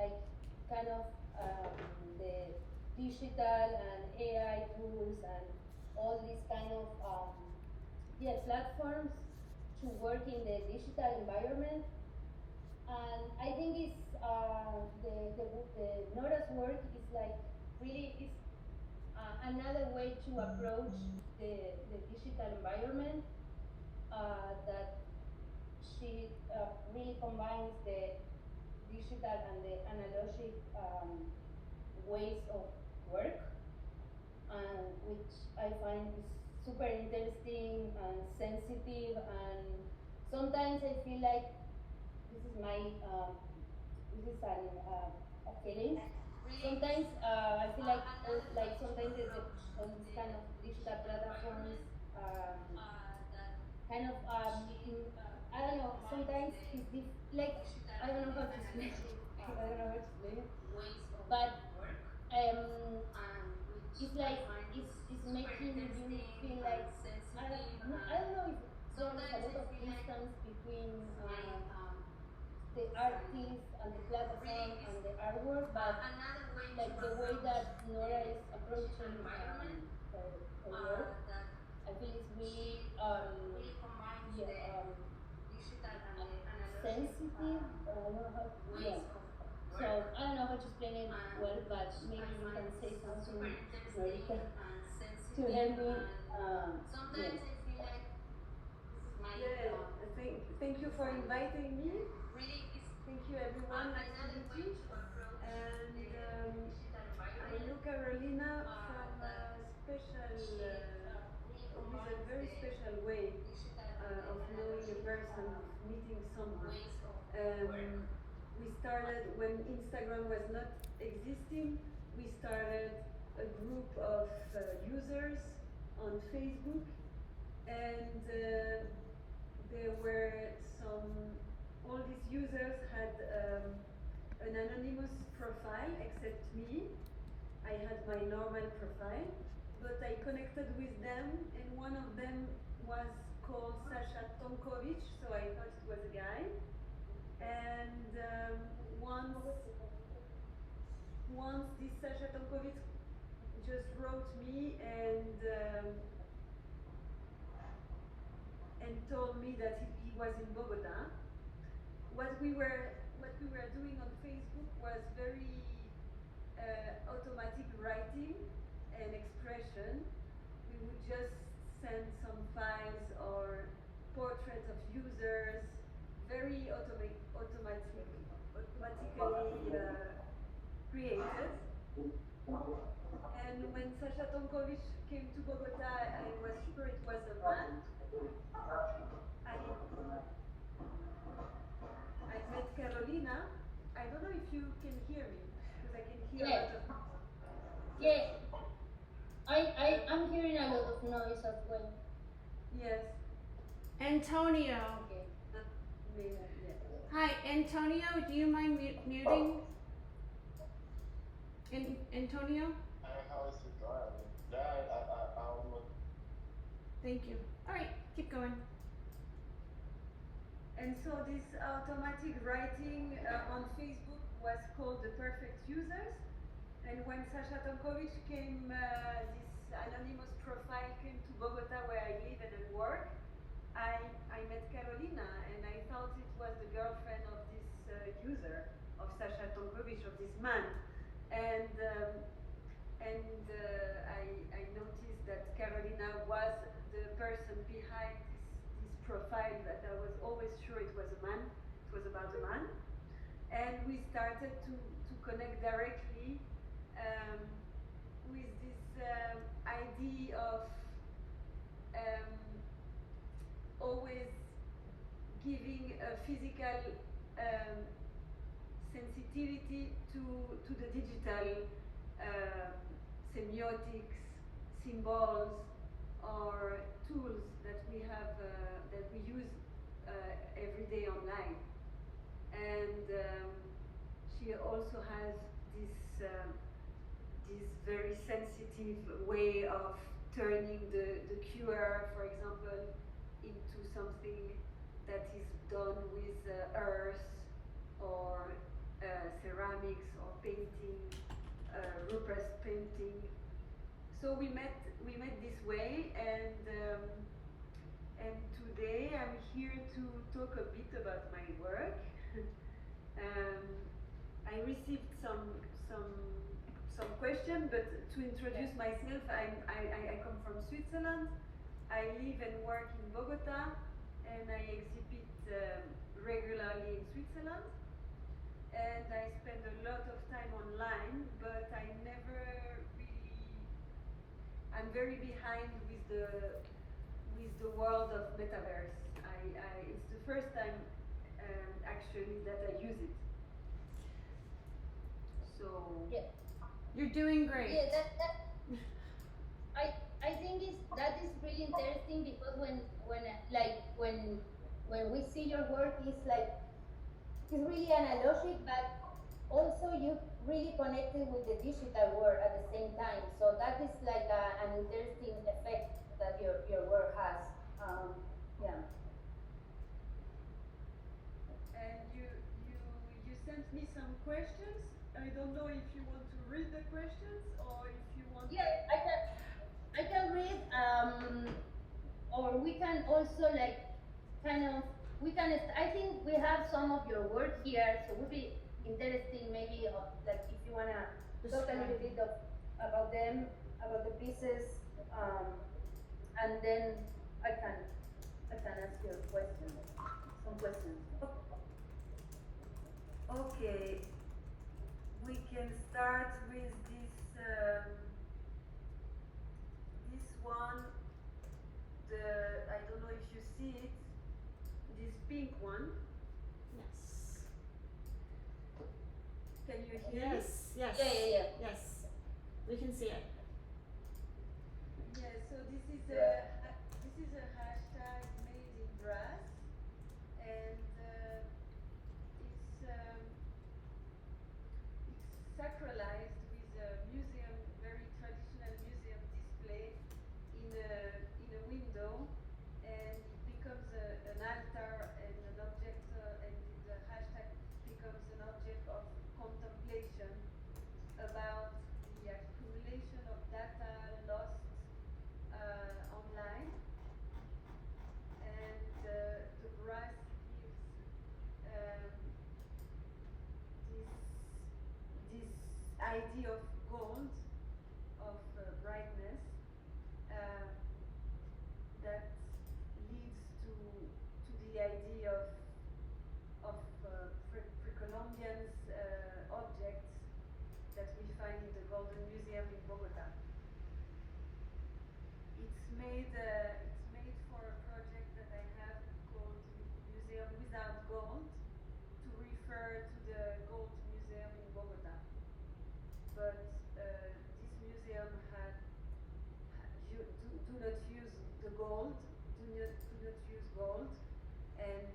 like kind of the digital and AI tools and all these kind of platforms to work in the digital environment. And I think it's the Nora's work is like really is another way to approach the digital environment that she really combines the digital and the analogic ways of work, and which I find is super interesting and sensitive, and sometimes I feel like this is my this is a feeling. Sometimes I feel like sometimes all these kind of digital platforms kind of I don't know. Sometimes it's like I don't know how to explain it. I don't know how to explain it. But it's like it's making you feel like I don't know if there is a lot of distance between the artist and the platform and the artwork, but like the way that Nora is approaching her work, I feel it's really yeah, sensitive, or I don't know how yeah. So I don't know how to explain it well, but maybe you can say something, Norita, to help me. Yeah. Yeah, thank you for inviting me. Thank you everyone, nice to meet you. And I know Carolina from a special, with a very special way of knowing a person, of meeting someone. We started when Instagram was not existing. We started a group of users on Facebook, and there were some. All these users had an anonymous profile, except me. I had my normal profile, but I connected with them, and one of them was called Sasha Tonkovic, so I thought it was a guy. And once this Sasha Tonkovic just wrote me and told me that he was in Bogota. What we were doing on Facebook was very automatic writing and expression. We would just send some files or portraits of users, very automatically created. And when Sasha Tonkovic came to Bogota, I was sure it was a man. I met Carolina. I don't know if you can hear me, because I can hear a Yeah. lot of. Yeah. I'm hearing a lot of noise as well. Yes. Antonio. Okay. Yeah. Hi, Antonio. Do you mind muting? Antonio? How is it going? Yeah, I'll look. Thank you. All right, keep going. And so this automatic writing on Facebook was called the perfect users. And when Sasha Tonkovic came, this anonymous profile came to Bogota, where I live and work, I met Carolina, and I thought it was the girlfriend of this user, of Sasha Tonkovic, of this man. And I noticed that Carolina was the person behind this profile, that I was always sure it was a man, it was about a man. And we started to connect directly with this idea of always giving a physical sensitivity to the digital semiotics, symbols, or tools that we have that we use every day online. And she also has this this very sensitive way of turning the QR, for example, into something that is done with earth or ceramics painting, Rupert's painting. So we met this way, and today I'm here to talk a bit about my work. I received some questions, but to introduce myself, I come from Switzerland. I live and work in Bogota, and I exhibit regularly in Switzerland. And I spend a lot of time online, but I never really. I'm very behind with the world of metaverse. It's the first time actually that I use it. So Yeah. You're doing great. Yeah, I think that is really interesting because when we see your work, it's really analogic, but also you really connected with the digital world at the same time. So that is like an interesting effect that your work has. Yeah. and you sent me some questions. I don't know if you want to read the questions or if you want. Yeah, I can read, or we can also I think we have some of your work here, so it would be interesting maybe if you wanna talk a little bit about them, about the pieces, and then I can ask you some questions. Okay, we can start with this one. I don't know if you see it. This pink one. Yes. Can you hear it? Yes. Yeah. Yes. We can see it. Yeah. So this is a hashtag made in brass, and it's sacralized with a museum, very traditional museum display in a window, and it becomes an altar and an object, and the hashtag becomes an object of contemplation about the accumulation of data lost online, and the brass gives this idea of gold, of brightness, that leads to the idea of pre-Columbian objects that we find in the Golden Museum in Bogota. It's made for a project that I have called Museum Without Gold, to refer to the Gold Museum in Bogota. But this museum do not use the gold, do not use gold, and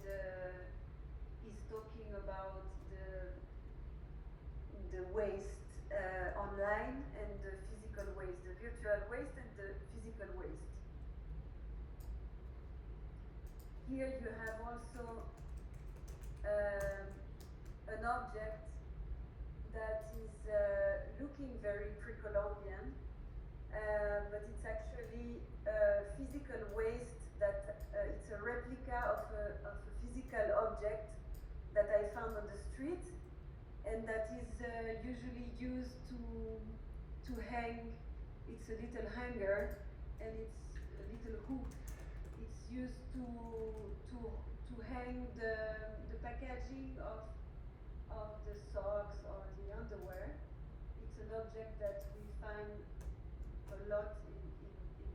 is talking about the waste online and the physical waste, the virtual waste and the physical waste. Here you have also an object that is looking very pre-Columbian, but it's actually physical waste that it's a replica of a physical object that I found on the street, and that is usually used to hang. It's a little hanger, and it's a little hook. It's used to hang the packaging of the socks or the underwear. It's an object that we find a lot in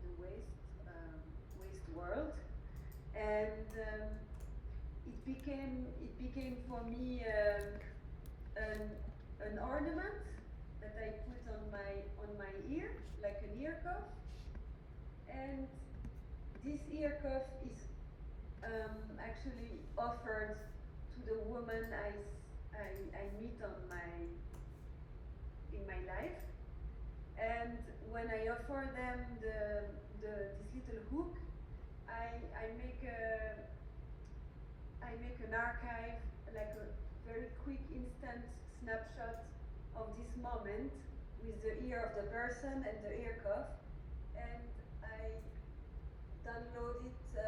the waste world, and it became for me an ornament that I put on my ear, like an ear cuff, and this ear cuff is actually offered to the woman I meet in my life, and when I offer them this little hook, I make an archive, like a very quick instant snapshot of this moment with the ear of the person and the ear cuff, and I download it, I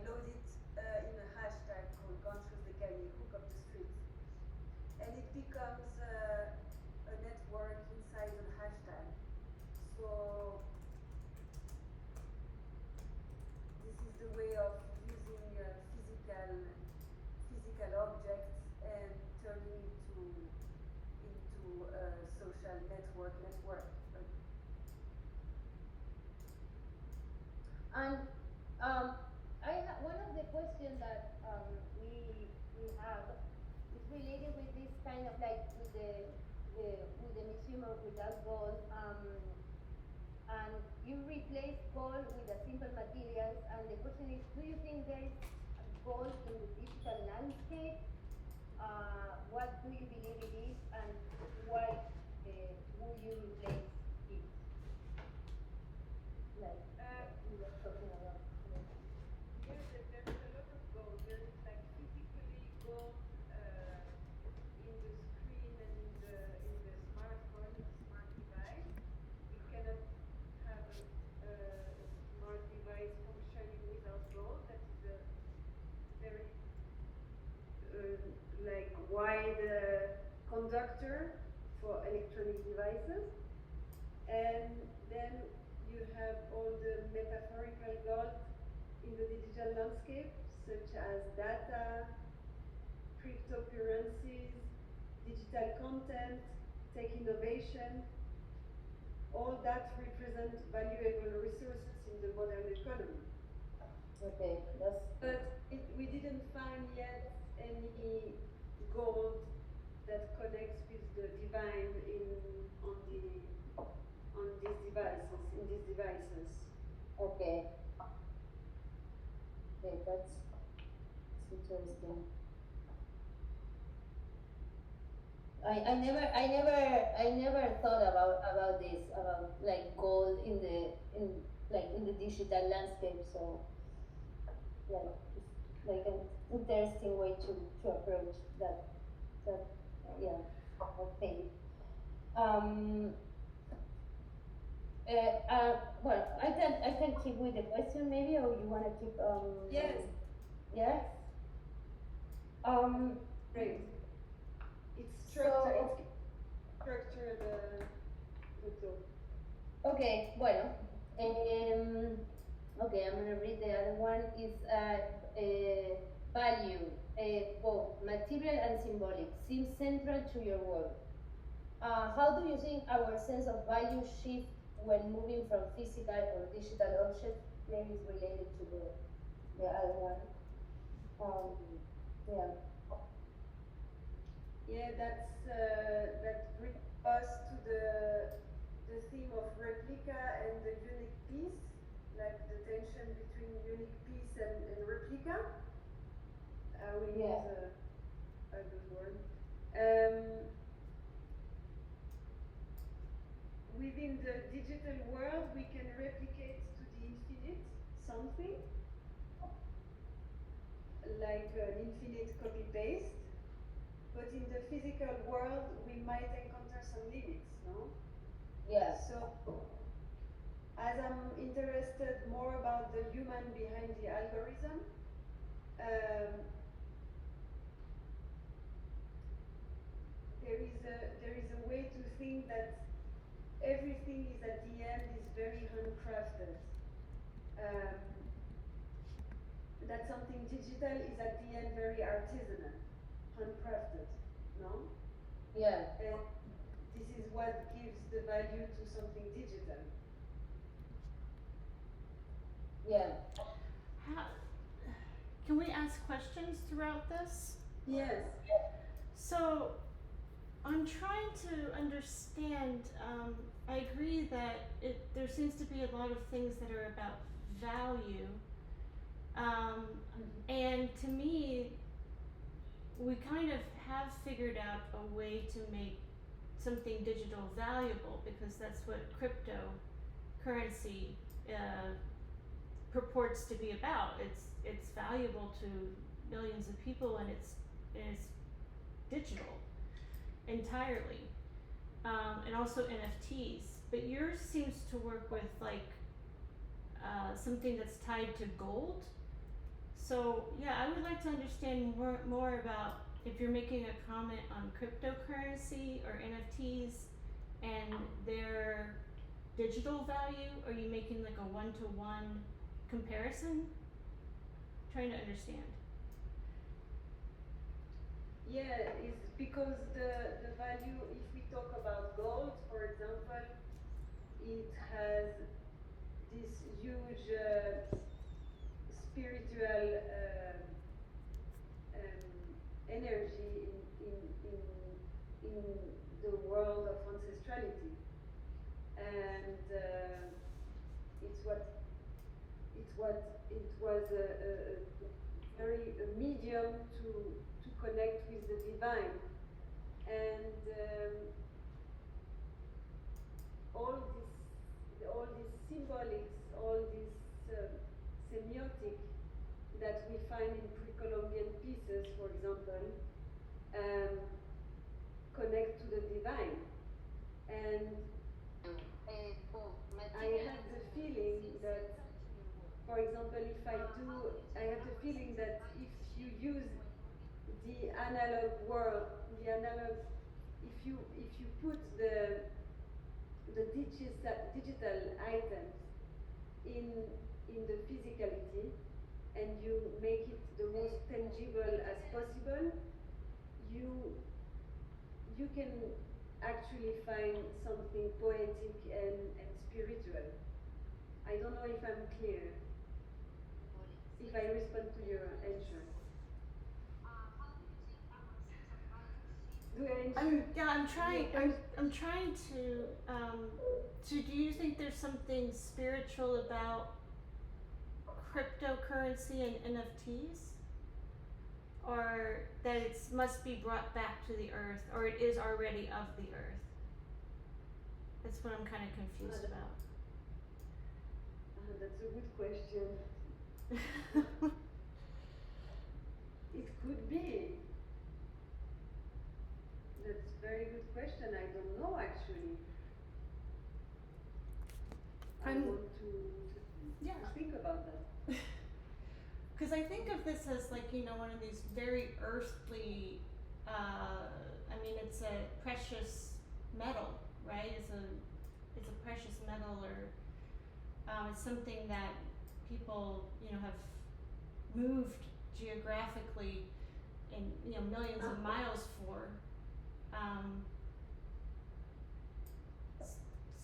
load it in a hashtag called Gone Through the Cahier, Hook Up the Streets. And it becomes a network inside a hashtag. So this is the way of using physical objects and turning it into a social network. And one of the questions that we have is related with this kind of like with the museum of without gold. And you replace gold with the simple materials. And the question is, do you think there is gold in the digital landscape? What do you believe it is, and why would you replace it? Like we were talking about. Yes, there's a lot of gold. There is like physically gold in the screen and in the smartphone, smart device. We cannot have a smart device functioning without gold. That is a very like wide conductor for electronic devices. And then you have all the metaphorical gold in the digital landscape, such as data, cryptocurrencies, digital content, tech innovation. All that represent valuable resources in the modern economy. Okay, But we didn't find yet any gold that connects with the divine on these devices. Okay. Okay, that's interesting. I never thought about this, about like gold in the digital landscape. So yeah, it's like an interesting way to approach that. Yeah. Okay. Um. Well, I can keep with the question maybe, or you want to keep Yes. Yes. Great. It's So structure the talk. okay, bueno. Okay, I'm gonna read the other one. Is value, both material and symbolic, seems central to your work. How do you think our sense of value shift when moving from physical or digital objects? Maybe it's related to the other one. Yeah. Yeah, that brings us to the theme of replica and the unique piece, like the tension between unique piece and replica. I will use a good word. Within the digital world, we can replicate to the infinite something, like an infinite copy-paste. But in the physical world, we might encounter some limits, no? Yeah. So, as I'm interested more about the human behind the algorithm, there is a way to think that everything is at the end is very handcrafted. That something digital is at the end very artisanal, handcrafted, no? Yeah. And this is what gives the value to something digital. Yeah. Can we ask questions throughout this? Yes. So, I'm trying to understand. I agree that there seems to be a lot of things that are about value. And to me, we kind of have figured out a way to make something digital valuable, because that's what cryptocurrency purports to be about. It's valuable to millions of people, and it's digital entirely. and also NFTs. But yours seems to work with like something that's tied to gold. So yeah, I would like to understand more about if you're making a comment on cryptocurrency or NFTs and their digital value. Are you making like a one-to-one comparison? Trying to understand. Yeah, it's because the value, if we talk about gold, for example, it has this huge spiritual energy in the world of ancestrality, and it was a very a medium to connect with the divine, and all this symbolics, all this semiotic that we find in pre-Columbian pieces, for example, um, connect to the divine. And I have the feeling that, for example, I have the feeling that if you use the analog world, if you put the digital items in the physicality and you make it the most tangible as possible, you can actually find something poetic and spiritual. I don't know if I'm clear, if I respond to your answer. Do I answer? I'm trying. I'm trying to. So, do you think there's something spiritual about cryptocurrency and NFTs, or that it must be brought back to the earth, or it is already of the earth? That's what I'm kind of confused about. That's a good question. It could be. That's a very good question. I don't know actually. I want to think about that. Because I think of this as like, one of these very earthly, I mean, it's a precious metal, right? It's a precious metal, or it's something that people, have moved geographically in, millions of miles for.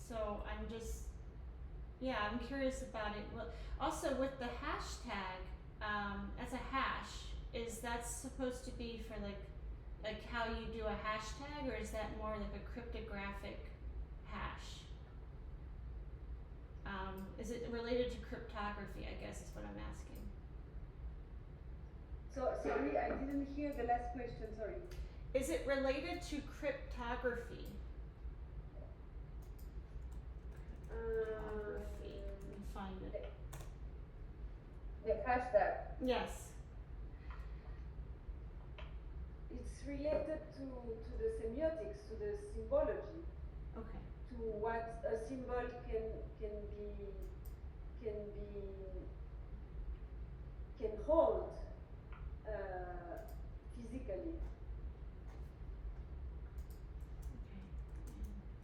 So I'm curious about it. Well, also with the hashtag, as a hash, is that supposed to be for like how you do a hashtag, or is that more like a cryptographic hash? Is it related to cryptography, I guess is what I'm asking. So, sorry, I didn't hear the last question, sorry. Is it related to cryptography? Cryptography. Let me find it. The hashtag. Yes. It's related to the semiotics, to the symbology. Okay. To what a symbol can hold physically.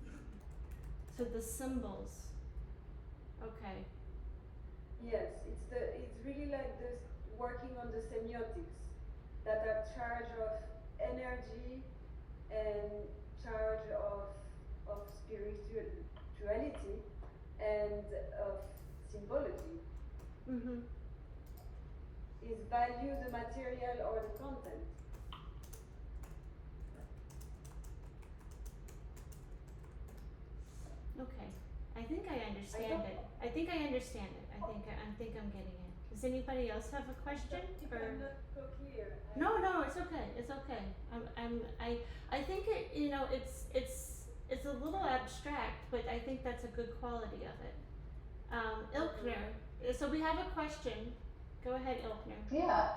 Okay. So the symbols. Okay. Yes, it's really like this working on the semiotics that are charged of energy and charge of spirituality and of symbology. Mm-hmm. Is value the material or the content? Okay. I think I understand it. I think I'm getting it. Does anybody else have a question? If Or I'm not so clear. no, it's okay. It's okay. I think it. It's a little abstract, but I think that's a good quality of it. Ilkner. So we have a question. Go ahead, Ilkner. Yeah.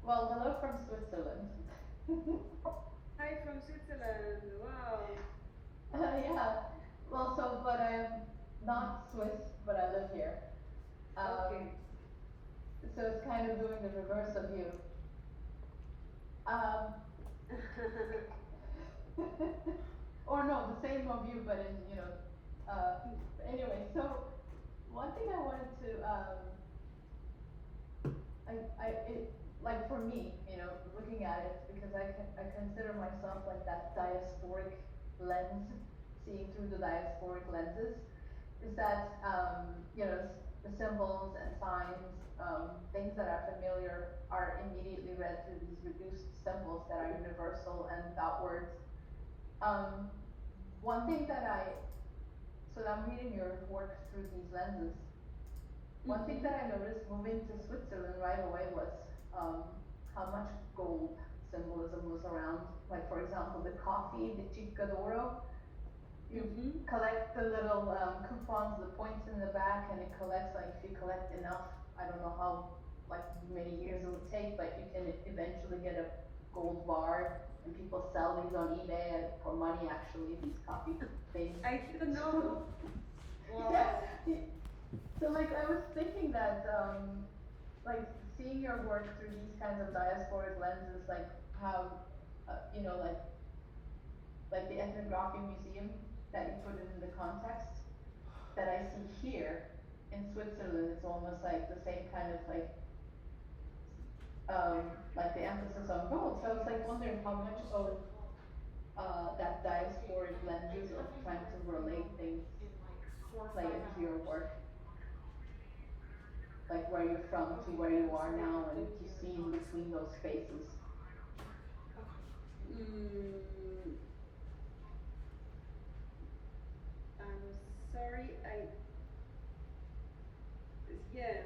Well, hello from Switzerland. Hi from Switzerland. Wow. Yeah. Well, so, but I'm not Swiss, but I live here. Okay. So it's kind of doing the reverse of you. Um, or no, the same of you, but in, anyway, so one thing I wanted to, like for me, looking at it, because I consider myself like that diasporic lens, seeing through the diasporic lenses, is that, the symbols and signs, things that are familiar are immediately read through these reduced symbols that are universal and without words. Um, one thing that so I'm reading your work through these lenses. One thing that I noticed moving to Switzerland right away was how much gold symbolism was around. Like, for example, the coffee, the Digipovera, you collect the little coupons, the points in the back, and it collects, like, if you collect enough, I don't know how, like, many years it would take, but you can eventually get a gold bar, and people sell these on eBay for money, actually, these coffee things. I didn't know. Wow. Yeah. So, like, I was thinking that, like, seeing your work through these kinds of diasporic lenses, like how, like the ethnography museum that you put in the context that I see here in Switzerland, it's almost like the same kind of like the emphasis on gold. So I was like wondering how much of that diasporic lenses of trying to relate things play into your work, like where you're from to where you are now, and to see in between those spaces. I'm sorry. Yeah,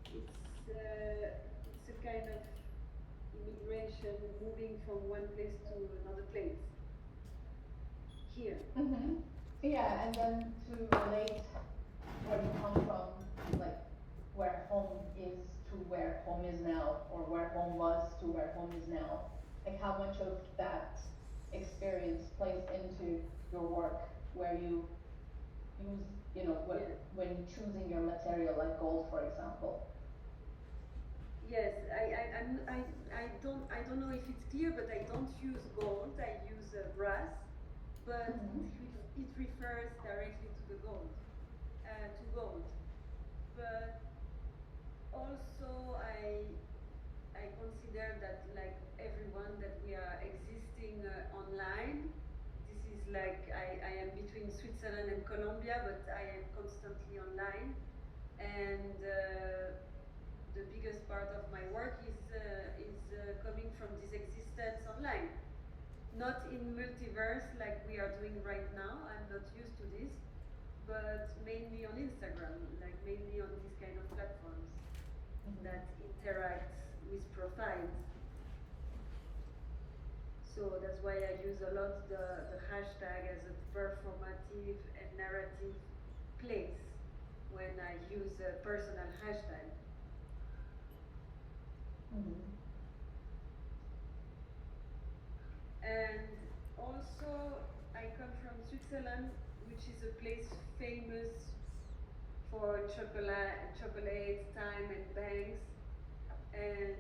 it's a kind of immigration, moving from one place to another place. Here. Yeah, and then to relate where you come from, like where home is to where home is now, or where home was to where home is now. Like how much of that experience plays into your work, where you use, when choosing your material, like gold, for example. Yes, I don't know if it's clear, but I don't use gold. I use brass, but it refers directly to the gold, to gold. But also I consider that, like everyone, that we are existing online. This is like I am between Switzerland and Colombia, but I am constantly online, and the biggest part of my work is coming from this existence online. Not in multiverse like we are doing right now. I'm not used to this, but mainly on Instagram, like mainly on these kind of platforms that interact with profiles. So that's why I use a lot the hashtag as a performative and narrative place when I use a personal hashtag. And also, I come from Switzerland, which is a place famous for chocolate, time, and banks, and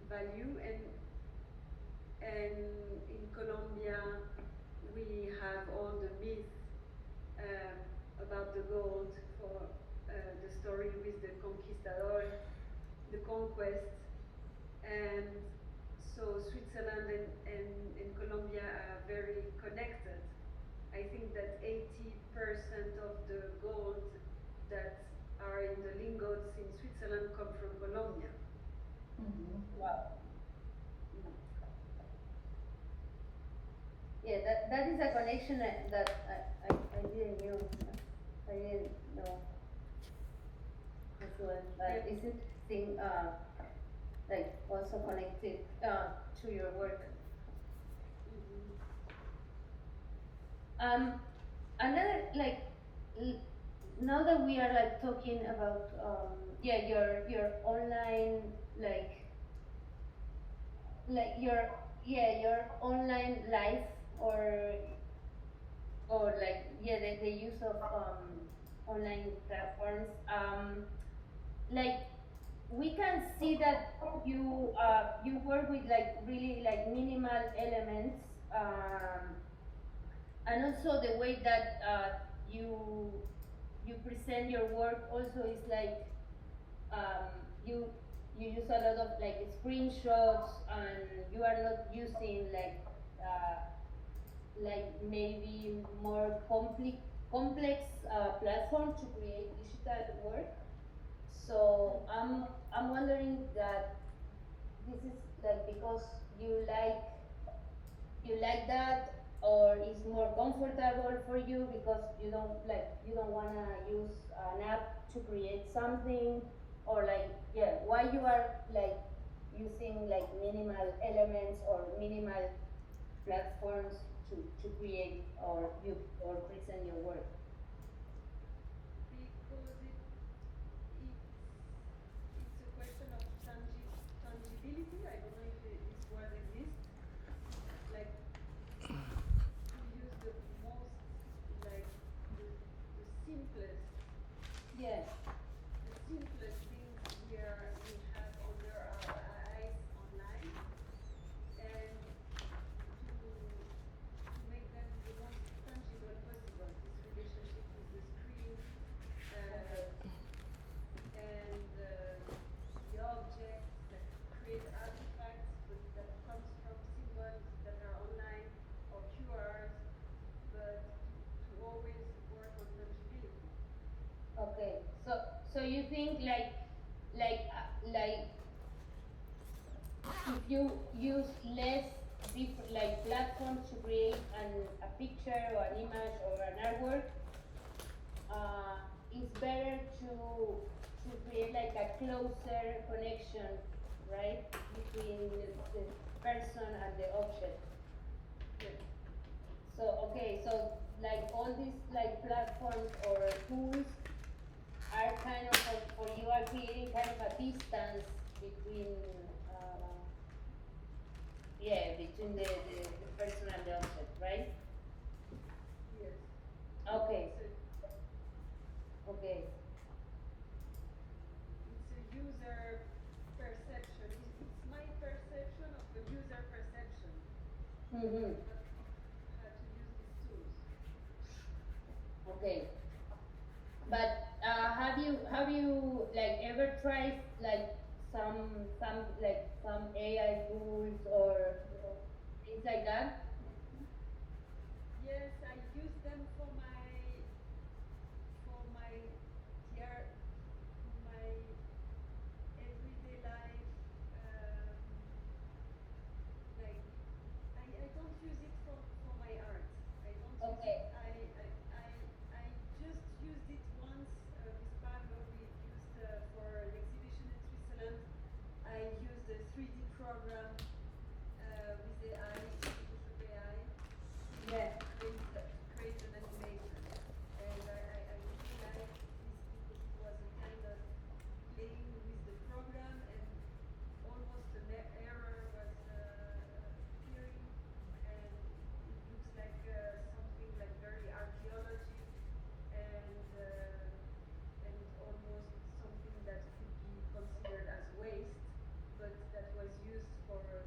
value. And in Colombia, we have all the myths about the gold, for the story with the conquistador, the conquest, and so Switzerland and Colombia are very connected. I think that 80% of the gold that are in the lingots in Switzerland come from Colombia. Wow. Yeah, that is a connection that I didn't know. I didn't know as well. But is it thing like also connected to your work? Another like now that we are like talking about your online like your yeah, your online life, or like, yeah, the use of online platforms. Like, we can see that you work with like really like minimal elements, um, and also the way that you you present your work also is like, um, you you use a lot of like screenshots, and you are not using like maybe more complex platform to create digital work. So I'm wondering that this is like because you like you like that, or is more comfortable for you because you don't wanna use an app to create something, or like, yeah, why you are like using like minimal elements or minimal platforms to create or you or present your work. Because it's a question of tangibility. I don't know if this word exists. Like, to use the most, like, the simplest, Yeah. the simplest things we have under our eyes online, and to make them the most tangible possible. This relationship with the screen, Okay. and the objects that create artifacts, but that comes from symbols that are online or QRs, but to always work on tangibility. Okay. So you think like if you use less different like platforms to create a picture or an image or an artwork, uh, it's better to create like a closer connection, right, between the person and the object. Yes. So okay, so like all these like platforms or tools are kind of for you are creating kind of a distance between uh, yeah, between the person and the object, right? Yes. Okay, It's a okay. it's a user perception. It's my perception of a user perception Mm-hmm. of how to use these tools. Okay. But have you like ever tried like some AI tools or things like that? Yes, I use them for dear my everyday life. Um, like, I don't use it for my art. I don't use it. Okay. I just used it once with Pablo. We used for an exhibition in Switzerland. I used a 3D program with AI, Photoshop AI, Yeah. to create an animation. And I really liked this because it was a kind of playing with the program, and almost an error was appearing, and it looks like something like very archaeologic, and almost something that could be considered as waste, but that was used for a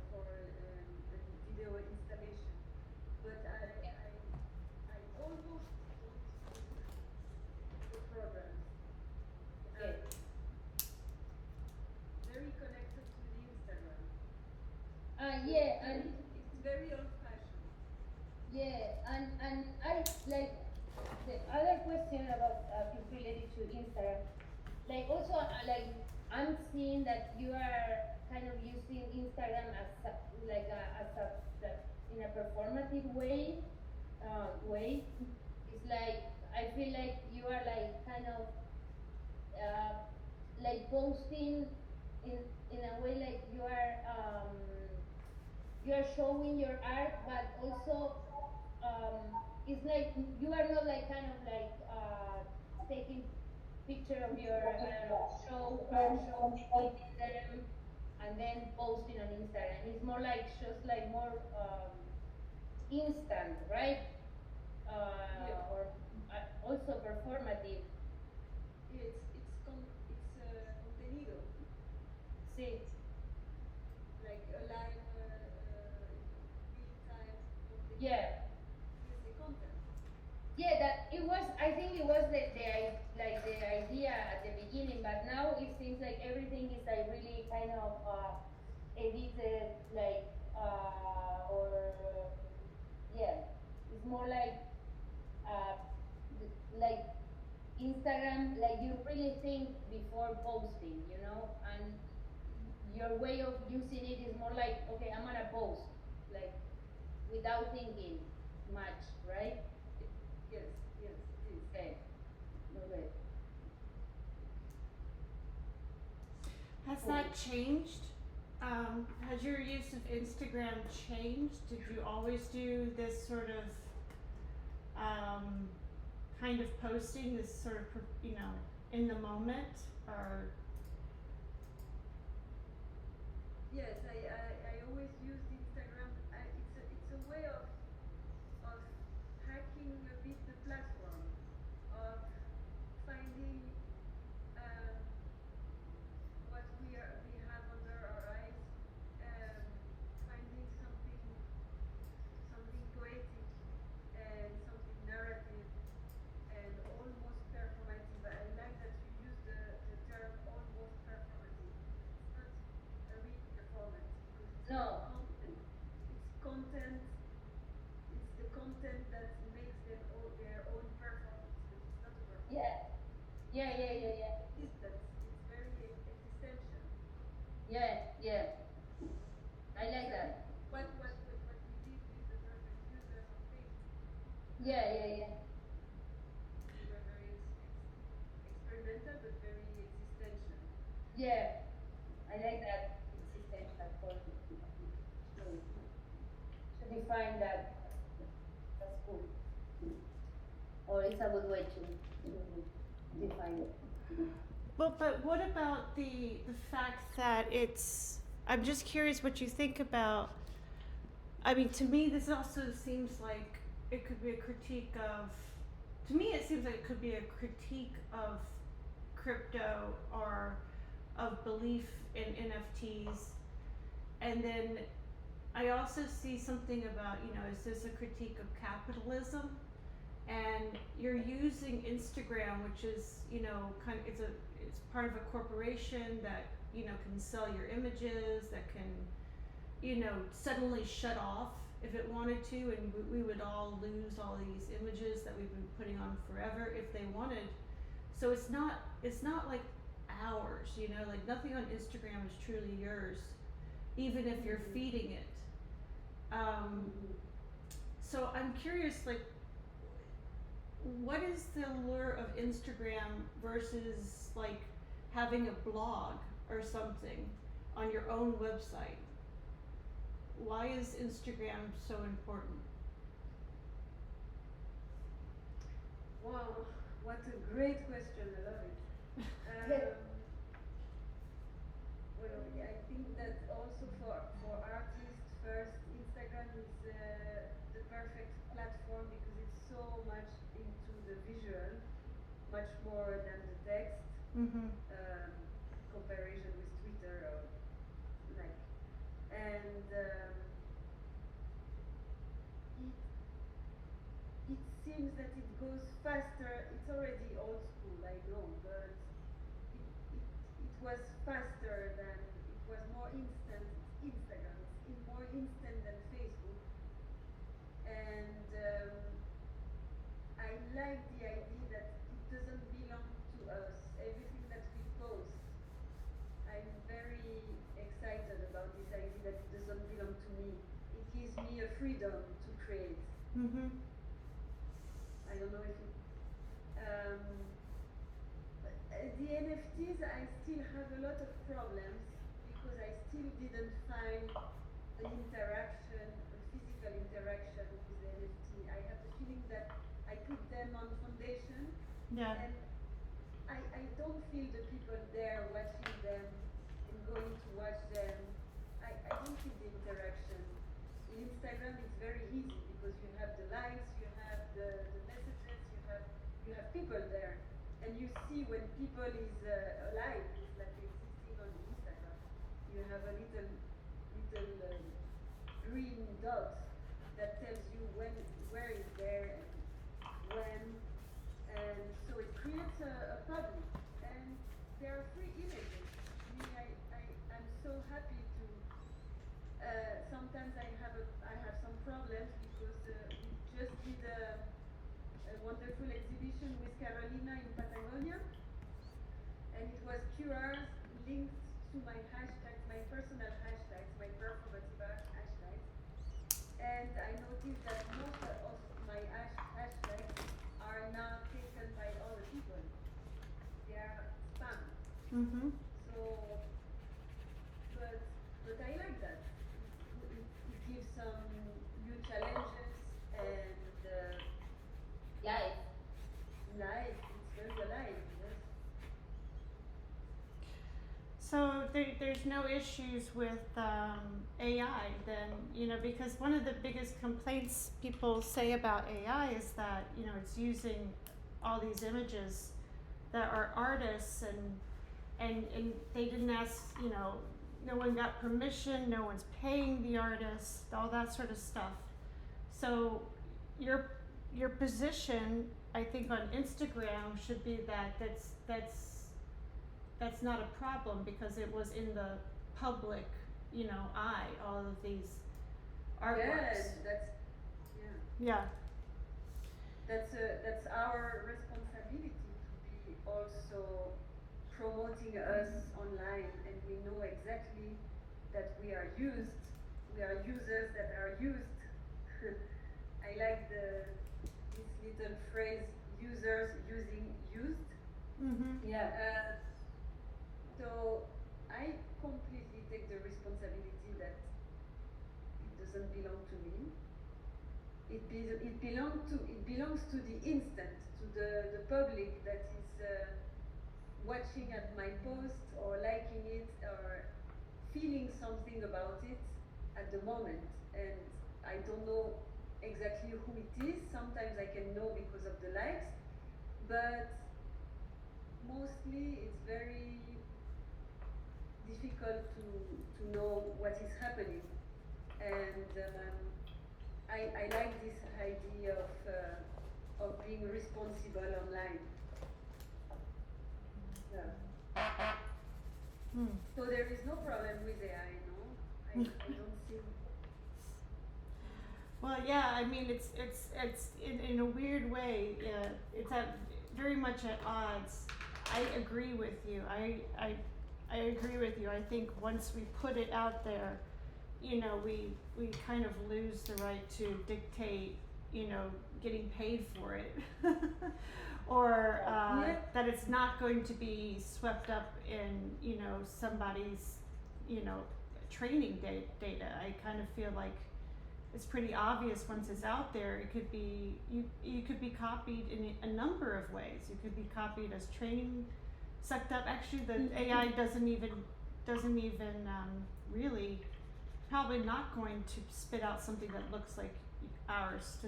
video installation. But I almost don't use the programs. Okay. I'm very connected to the Instagram. Yeah, and It's very old-fashioned. yeah, and I like the other question about is related to Instagram. Like also like I'm seeing that you are kind of using Instagram as like in a performative way. It's like I feel like you are like kind of uh, like posting in in a way like you are showing your art, but also it's like you are not like kind of like taking picture of your I don't know show art show, editing them. and then posting on Instagram. It's more like just like more instant, right? Yeah. Or also performative. It's contenido, See, like a live real time contenido. yeah, Yes, the content. yeah. That it was. I think it was like the idea at the beginning, but now it seems like everything is like really kind of edited, like or yeah, it's more uh, like Instagram, like you really think before posting, you know, and your way of using it is more like, okay, I'm gonna post, like without thinking much, right? Yes, yes, it is. Okay, okay. Has that changed? Has your use of Instagram changed? Did you always do this sort of kind of posting, this sort of, in the moment, or? Yes, I always used Instagram. It's a way of hacking a bit the platform, of finding um, what we have under our eyes, um, finding something poetic and something narrative and almost performative. I like that you use the term almost performative. It's not a real performance because it's not No, content. It's content. It's the content that makes them their own performance, but it's not a performance. yeah, yeah, yeah, yeah, yeah, Distance. It's very existential. yeah, yeah. I like Exactly. that. What we did with the perfect users on Facebook. Yeah, Um, yeah, yeah, we were very experimental, but very existential. yeah. I like that existential for to define that. That's cool. Or it's a good way to define it. Well, but what about the fact that it's, I'm just curious what you think about, I mean, to me, this also seems like it could be a critique of, to me, it seems like it could be a critique of crypto or of belief in NFTs. And then I also see something about, is this a critique of capitalism? And you're using Instagram, which is, it's part of a corporation that, can sell your images, that can, suddenly shut off if it wanted to, and we would all lose all these images that we've been putting on forever if they wanted. So it's not like ours, like nothing on Instagram is truly yours, even if you're feeding it. So I'm curious, like, what is the allure of Instagram versus like having a blog or something on your own website? Why is Instagram so important? Wow, what a great question! I love it. Well, I think that also for artists, first Instagram is the perfect platform because it's so much into the visual, much more than the text. Mm-hmm. Comparison with Twitter or like, and it seems that it goes faster. It's already old school, I know, but it was faster than, it was more instant. Instagram is more instant than Facebook, and I like the idea that it doesn't belong to us. Everything that we post, I'm very excited about this idea that it doesn't belong to me. It gives me a freedom to create. Mm-hmm. I don't know if it. The NFTs, I still have a lot of problems because I still didn't find an interaction, a physical interaction with the NFT. I have the feeling that I put them on foundation, Yeah. and I don't feel the people there watching them and going to watch them Instagram it's very easy because you have the likes, you have the messages, you have people there, and you see when people is alive, is like existing on Instagram. You have a little green dots that tells you where is there and when, and so it creates a public, and there are free images. I'm so happy to. Sometimes I have some problems because we just did a wonderful exhibition with Carolina in Patagonia, and it was QRs linked to my hashtags, my personal hashtags, my performative hashtags, and I noticed that most of my hashtags are now taken by other people. They are spam. Mm-hmm. So, but I like that. It gives some new challenges and Life. life. It's very alive. Yes. So there's no issues with AI then, because one of the biggest complaints people say about AI is that, it's using all these images that are artists and they didn't ask, no one got permission, no one's paying the artist, all that sort of stuff. So your position, I think, on Instagram should be that's not a problem because it was in the public, eye, all of these artworks. Yes, Yeah. that's our responsibility to be also promoting us online, and we know exactly that we are users that are used. I like this little phrase, users using used. Mm-hmm. Yeah. So I completely take the responsibility that it doesn't belong to me. It belongs to the instant, to the public that is watching at my post or liking it or feeling something about it at the moment. And I don't know exactly who it is. Sometimes I can know because of the likes, but mostly it's very difficult to know what is happening, and I like this idea of being responsible online. Yeah. So there is no problem with AI, no? I don't see. Well, yeah, I mean, it's in a weird way, it's very much at odds. I agree with you. I agree with you. I think once we put it out there, we kind of lose the right to dictate, getting paid for it. Or that it's not going to be swept up in, somebody's, training data. I kind of feel like it's pretty obvious once it's out there. It could be you could be copied in a number of ways. You could be copied as training, sucked up. Actually, the AI doesn't even really, probably not going to spit out something that looks like ours.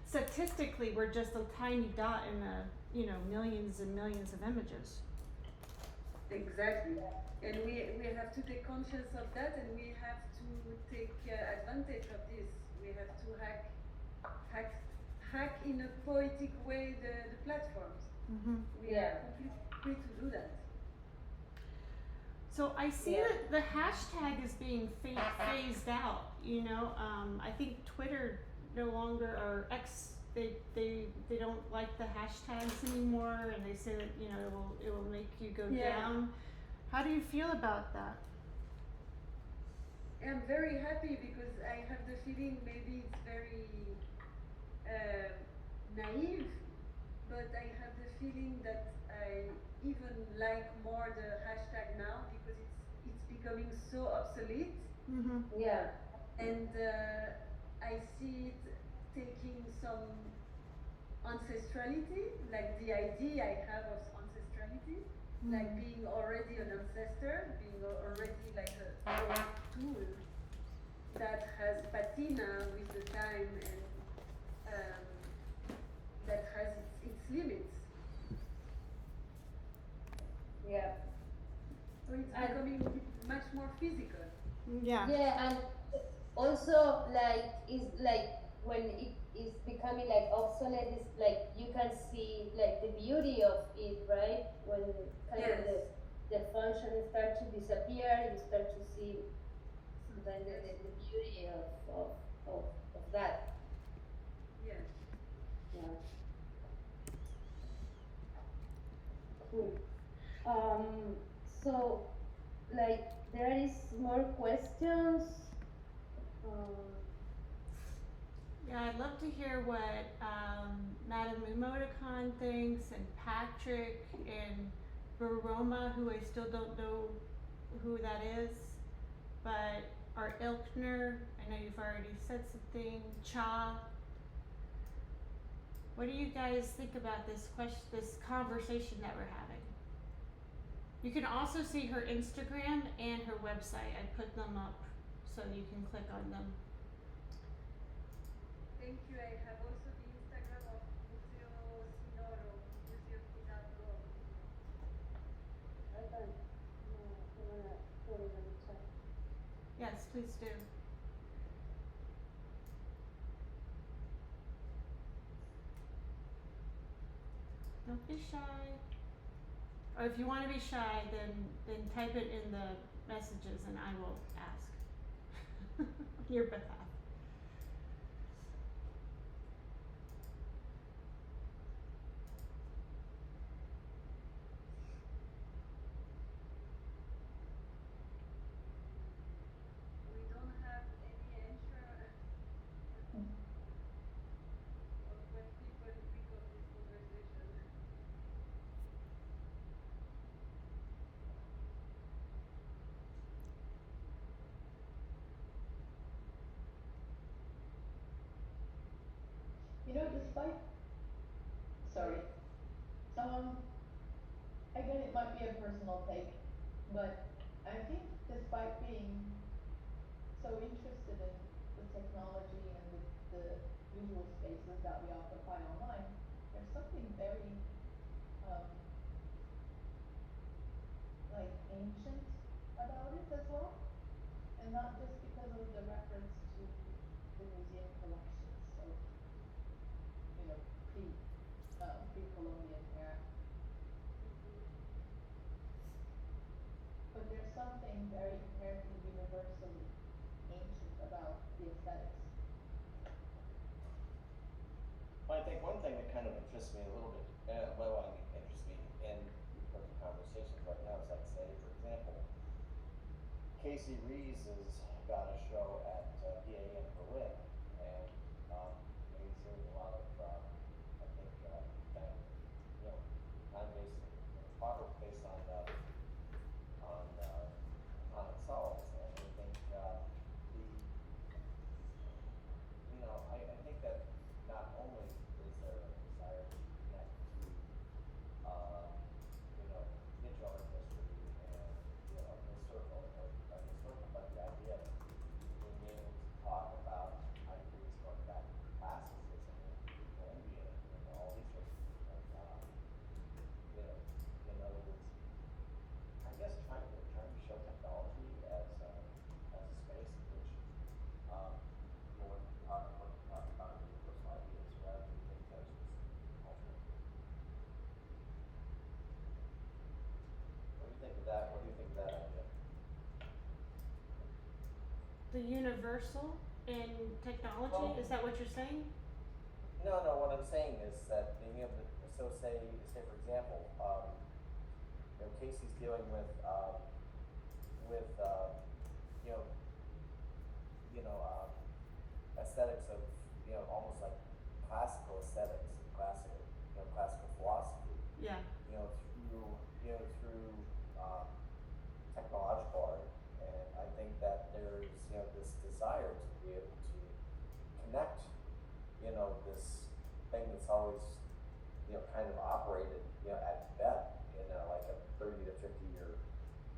Statistically, we're just a tiny dot in the millions and millions of images. Exactly, and we have to take conscience of that, and we have to take advantage of this. We have to hack in a poetic way the platforms. Mm-hmm. We are completely free to do that. So I see that the hashtag is being phased out. I think Twitter no longer, or X, they don't like the hashtags anymore, and they say that it will make you go down. How do you feel about that? I'm very happy because I have the feeling maybe it's very naive, but I have the feeling that I even like more the hashtag now because it's becoming so obsolete. Mm-hmm. Yeah. And I see it taking some ancestrality, like the idea I have of ancestrality, like being already an ancestor, being already like a tool. that has patina with the time and that has its limits. Yeah. So it's becoming much more physical. Yeah. Yeah, and also like is like when it is becoming like obsolete, it's like you can see like the beauty of it, right? When kind Yes. of the function start to disappear, you start to see sometimes the beauty of that. Yes. Yeah. Cool. Um, so like there is more questions. Um, Yeah, I'd love to hear what Madame Emoticon thinks, and Patrick, and Baroma, who I still don't know who that is, but Art Ilkner, I know you've already said something. Cha, what do you guys think about this conversation that we're having? You can also see her Instagram and her website. I put them up so you can click on them. Thank you. I have also the Instagram of Museo Sinoro, Museo I can, I'm gonna put it on the chat. Yes, please do. Don't be shy. Or if you want to be shy, then type it in the messages and I will ask on your behalf. We don't have any answer of what people think of this conversation. You know, despite, sorry, again, it might be a personal take, but I think despite being so interested in the technology and the visual spaces that we occupy online, there's something very um, like ancient about it as well, and not just because of the reference to the museum collections of, you know, pre-Columbian era, but there's something very inherently universally ancient about the aesthetics. Well, I think one thing that kind of interests me a little bit, well, I mean, interests me in present conversations right now is, like, say, for example, Casey Rees has got a show at PA in Berlin, and you know, he's doing a lot of, I think, kind of, you know, time-based, based on itself, and I think you know, I think that not only is there a desire to connect to, you know, digital art history and, you know, historical, but the idea of being able to talk about ideas going back to classicism and Columbia and all these sorts of things, you know, in other words, I guess trying to show technology as a space in which people want to talk about universal ideas rather than things that are specific cultural. What do you think of that? What do you think of that idea? The universal in technology, Well, is that what you're saying? No, what I'm saying is that being able to, so say for example, you know, Casey's dealing with you know, aesthetics of, you know, almost like classical aesthetics and classical philosophy. Yeah. You know, through technological art, and I think that there's, you know, this desire to be able to connect, you know, this thing that's always, you know, kind of operated, you know, at best in like a 30 to 50 year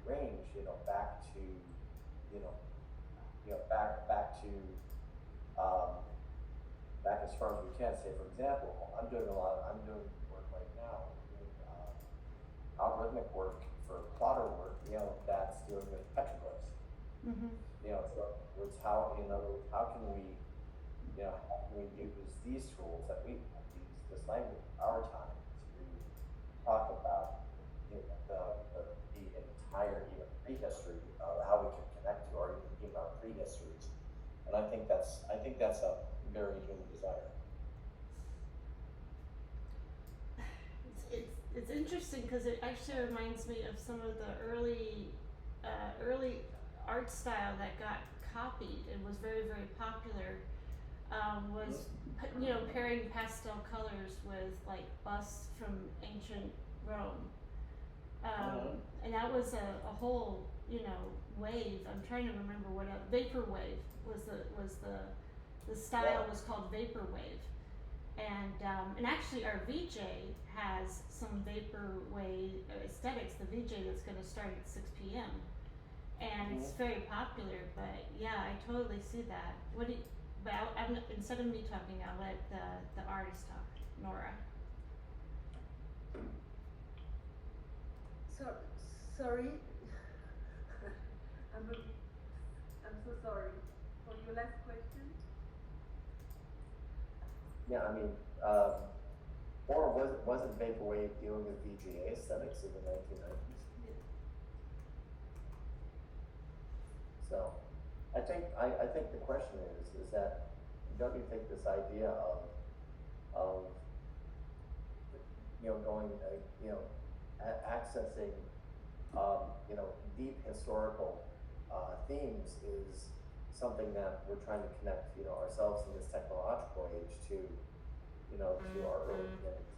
range, you know, back to, back back as far as we can. Say, for example, I'm doing work right now, doing algorithmic work for plotter work, that's dealing with petroglyphs. Mm-hmm. So it's how, how can we use these tools that we use this language, our time, to talk about the entire even prehistory, how we can connect to or even our prehistories. And I think that's a very human desire. It's interesting because it actually reminds me of some of the early art style that got copied and was very, very popular. Was pairing pastel colors with like busts from ancient Rome, and that was a whole wave. I'm trying to remember what vaporwave was the style was called vaporwave. And actually our VJ has some vaporwave aesthetics, the VJ that's going to start at 6 p.m. And it's very popular, but yeah, I totally see that. But instead of me talking, I'll let the artist talk, Nora. Sorry. I'm so sorry. For your last question? Yeah, I mean, or wasn't vaporwave dealing with VGA aesthetics in the 1990s? Yes. So, I think the question is that don't you think this idea of going accessing deep historical themes is something that we're trying to connect ourselves in this technological age to to our early beginnings.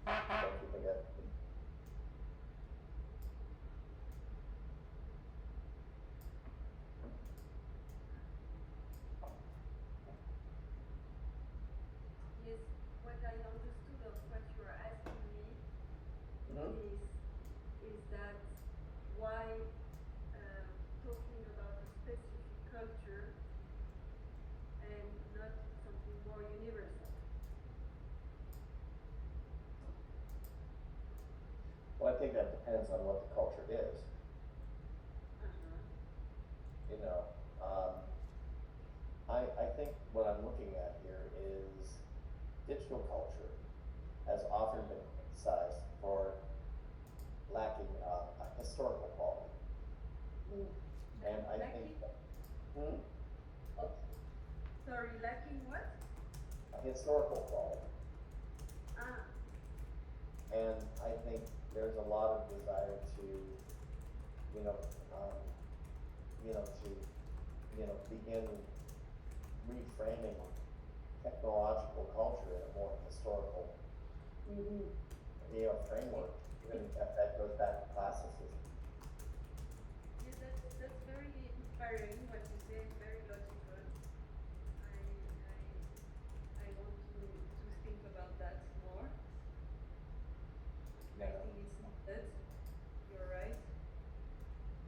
Don't you think that? Yes, what I understood of what you are asking me is that why talking about a specific culture and not something more universal? Well, I think that depends on what the culture is. I think what I'm looking at here is digital culture has often been criticized for lacking a historical quality. And I think Sorry, lacking what? a historical quality. And I think there's a lot of desire to begin reframing technological culture in a more historical framework. Even that goes back to classicism. Yes, that's very inspiring what you say, very logical. I want to think about that more. Yeah. I think it's needed. You're right.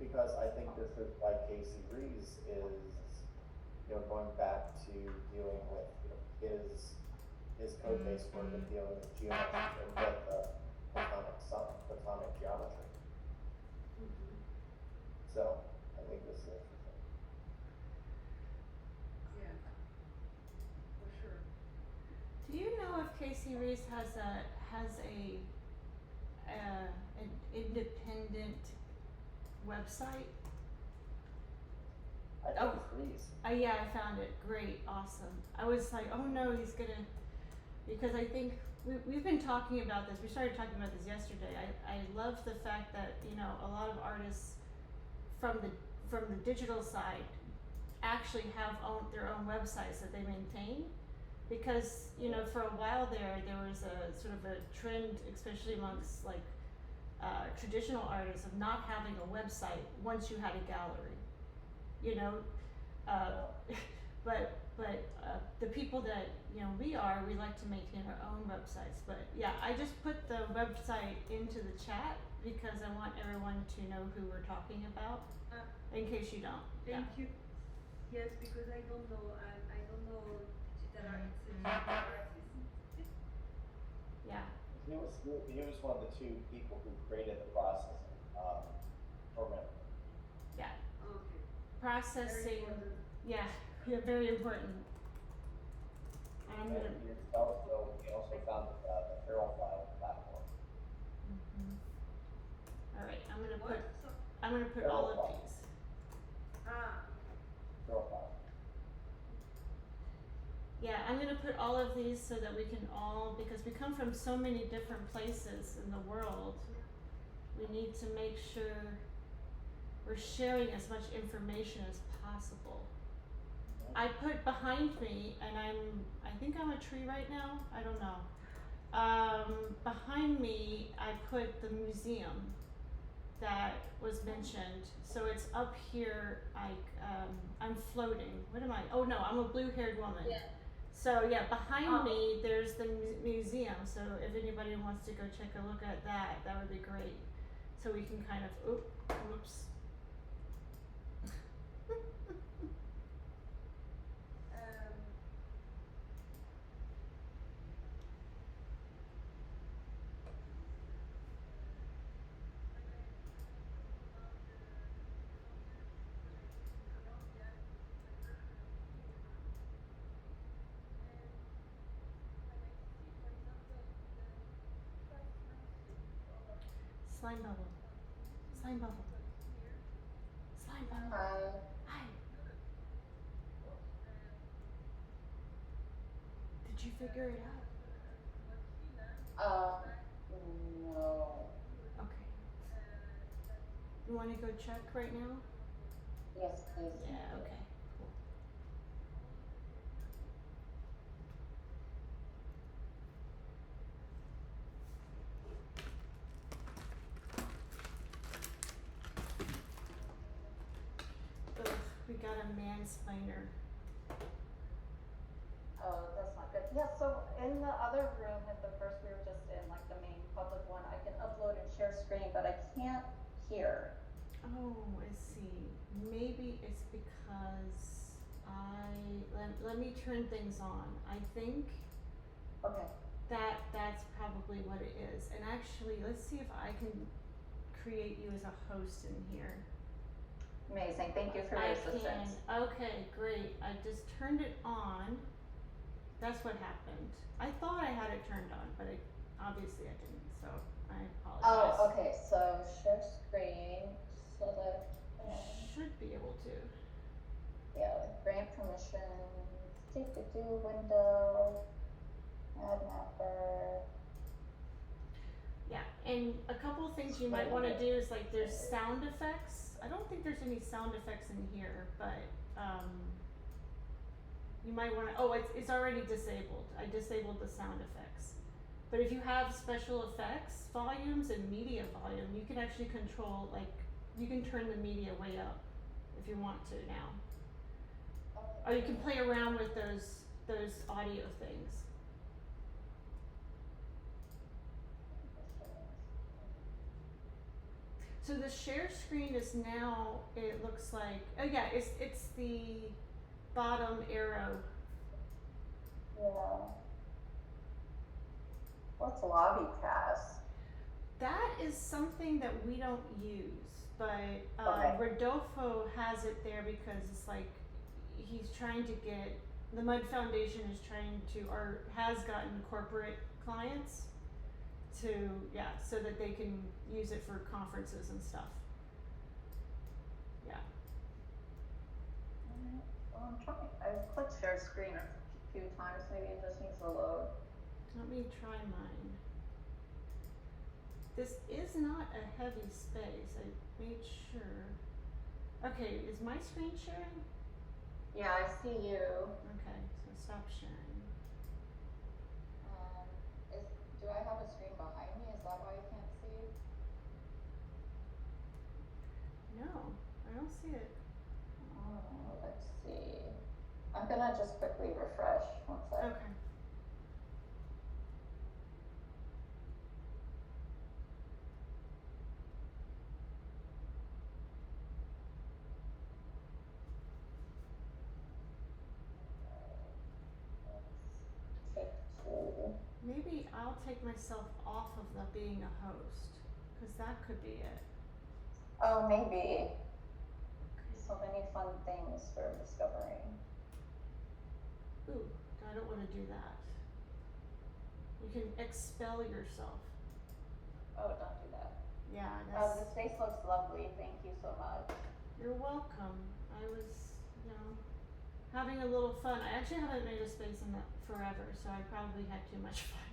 Because I think this is why Casey Rees is going back to dealing with his code base work and dealing with geometry and with platonic geometry. So I think this is interesting. Yeah, for sure. Do you know if Casey Rees has an independent website? I think it's Rees. Yeah, I found it. Great, awesome. I was like, oh no, he's gonna, because I think we've been talking about this. We started talking about this yesterday. I love the fact that a lot of artists from the digital side actually have their own websites that they maintain, because for a while there was a sort of a trend, especially amongst like traditional artists, of not having a website once you had a gallery. But the people that we like to maintain our own websites. But yeah, I just put the website into the chat because I want everyone to know who we're talking about, in case you don't. Thank you. Yes, because I don't know. I don't know digital artists. Yeah. He was one of the two people who created the processing program. Yeah. Okay. Very Processing. important. Yeah. Yeah. Very important. I'm And gonna. he also founded the Feral File platform. All right. I'm gonna What? put. So, I'm gonna put Feral all of File. these. okay. Feral File. Yeah, I'm gonna put all of these so that we can all, because we come from so many different places in the world, we need to make sure we're sharing as much information as possible. I put behind me, and I think I'm a tree right now, I don't know. Behind me, I put the museum that was mentioned, so it's up here, I'm floating, what am I, oh no, I'm a blue-haired woman. Yeah. So yeah, behind me, there's the museum, so if anybody wants to go check a look at that, that would be great. So we can kind of, whoops. Slime bubble. Slime bubble. Slime bubble. Hi. Did you figure it out? No. Okay. You wanna go check right now? Yes, please. Yeah, okay. Cool. Ugh, we got a mansplainer. Oh, that's not good. Yeah, so in the other room, at the first we were just in, like the main public one, I can upload and share screen, but I can't hear. Oh, I see. Maybe it's because let me turn things on. I think Okay. that's probably what it is. And actually, let's see if I can create you as a host in here. Amazing. Thank you for your assistance. Okay, great. I just turned it on. That's what happened. I thought I had it turned on, but obviously I didn't, so I apologize. Oh, okay. So share screen, select. Should be able to. Yeah, grant permissions. Window. Add mapper. Yeah, and a couple of things you might want to do is like there's sound effects. I don't think there's any sound effects in here, but you might want to. Oh, it's already disabled. I disabled the sound effects. But if you have special effects, volumes and media volume, you can actually control, like, you can turn the media way up if you want to now. Or you can play around with those audio things. So the share screen is now, it looks like, oh yeah, it's the bottom arrow. Yeah. What's LobbyCast? That is something that we don't use, but Okay. Rodolfo has it there because it's like he's trying to get, the Mud Foundation is trying to, or has gotten corporate clients to, yeah, so that they can use it for conferences and stuff. Yeah. Well, I'm trying. I've clicked share screen a few times. Maybe it just needs to load. Let me try mine. This is not a heavy space. I made sure. Okay, is my screen sharing? Yeah, I see you. Okay, so stop sharing. Do I have a screen behind me? Is that why you can't see? No, I don't see it. Oh, let's see. I'm gonna just quickly refresh. One sec. Okay. I'll take myself off of the being a host, because that could be it. Oh, maybe. Okay. So many fun things for discovering. Ooh, I don't want to do that. You can expel yourself. Oh, don't do that. Yeah, Oh, that's. the space looks lovely. Thank you so much. You're welcome. I was, having a little fun. I actually haven't made a space in forever, so I probably had too much fun.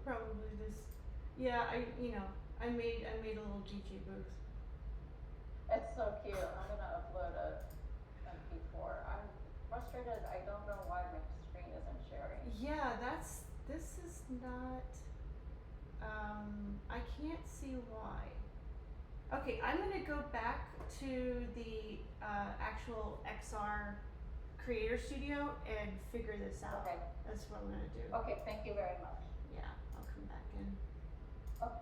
Probably just, yeah. I made a little Gigi booth. It's so cute. I'm gonna upload a MP4. I'm frustrated. I don't know why my screen isn't sharing. Yeah, this is not. I can't see why. Okay, I'm gonna go back to the actual XR Creator Studio and figure this out. Okay. That's what I'm gonna do. Okay, thank you very much. Yeah, I'll come back in. Oh.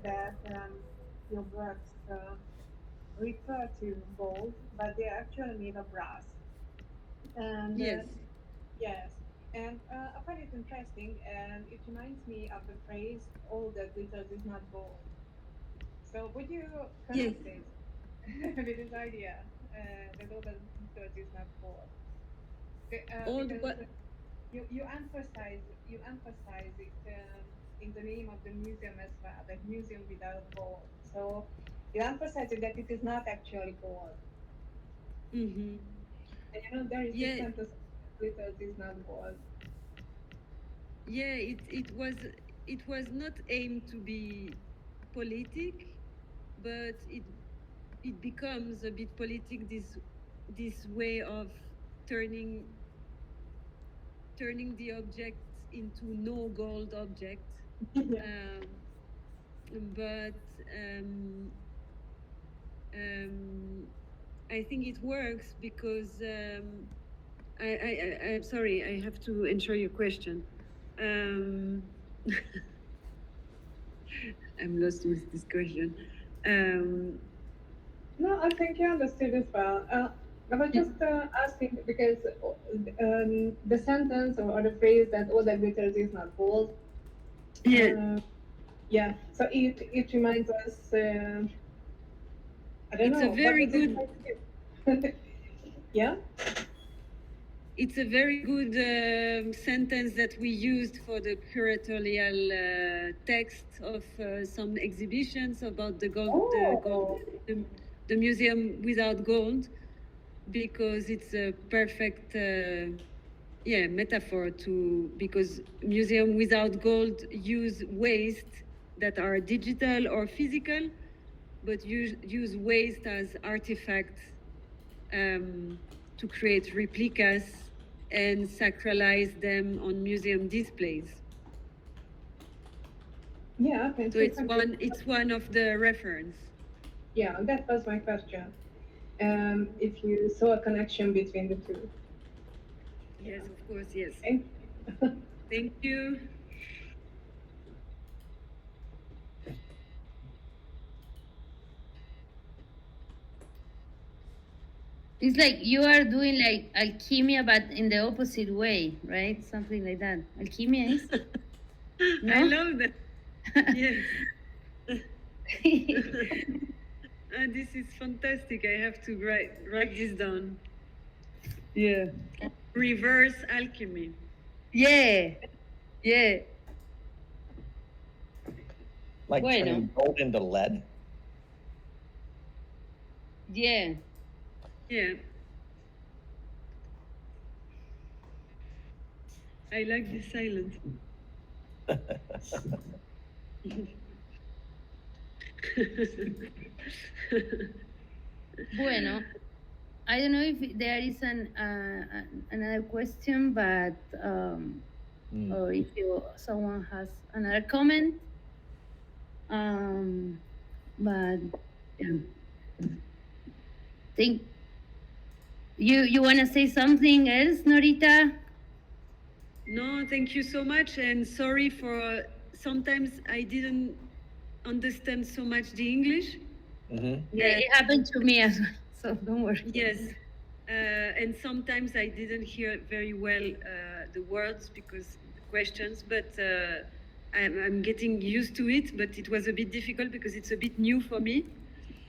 That your works refer to gold, but they're actually made of brass. And Yes. yes, and I find it interesting, and it reminds me of the phrase "all that glitters is not gold." So would you Yes. connect it with this idea that all that glitters is not gold? All Because what? you emphasize it in the name of the museum as well, the museum without gold. So you emphasize it that it is not actually gold. Mm-hmm. And there is Yeah. this sentence, glitters is not gold. Yeah, it was not aimed to be politic, but it becomes a bit politic, this way of turning the object into no gold object. Yeah. But I think it works because I'm sorry, I have to answer your question. I'm lost with this question. No, I think you understood as well. I was just asking because the sentence or the phrase that all that glitters is not gold. Yeah. Yeah. So it reminds us. I don't It's know. a very good. Yeah. It's a very good sentence that we used for the curatorial text of some exhibitions about the gold, the museum without gold, because it's a perfect metaphor because museum without gold use waste that are digital or physical, but use waste as artifacts to create replicas and sacralize them on museum displays. Yeah. Okay. So it's one of the reference. Yeah, that was my question. If you saw a connection between the two. Yes, of course, yes. Thank you. Thank you. It's like you are doing like alchemy, but in the opposite way, right? Something like that. Alchemy is? No? I love that. Yes. This is fantastic. I have to write this down. Yeah. Reverse alchemy. Yeah. Yeah. Like Bueno. turning gold into lead? Yeah. Yeah. I like the silence. Bueno, I don't know if there is another question, but or if someone has another comment. But yeah. Think you want to say something else, Norita? No, thank you so much, and sorry for sometimes I didn't understand so much the English. Yeah, it happened to me as well, so don't worry. Yes, and sometimes I didn't hear very well the words because the questions, but I'm getting used to it. But it was a bit difficult because it's a bit new for me.